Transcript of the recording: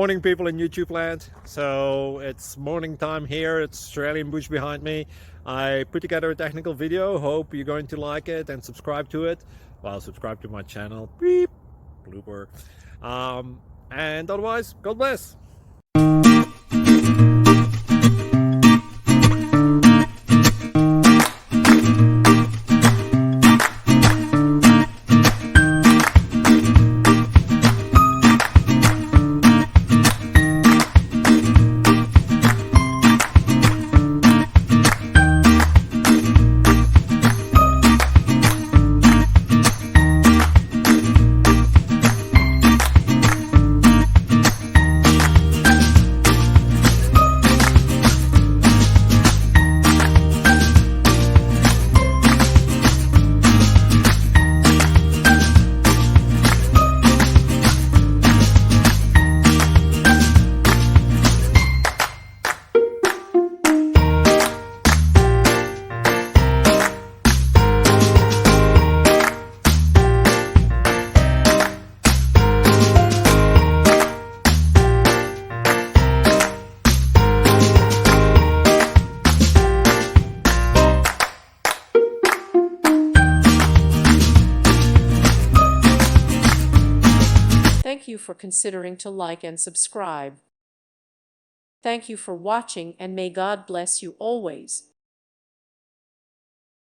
Morning, people in YouTube land. So it's morning time here. It's Australian bush behind me. I put together a technical video. Hope you're going to like it and subscribe to it. Well, subscribe to my channel. Beep. Blooper. And otherwise, God bless. Thank you for considering to like and subscribe. Thank you for watching, and may God bless you always.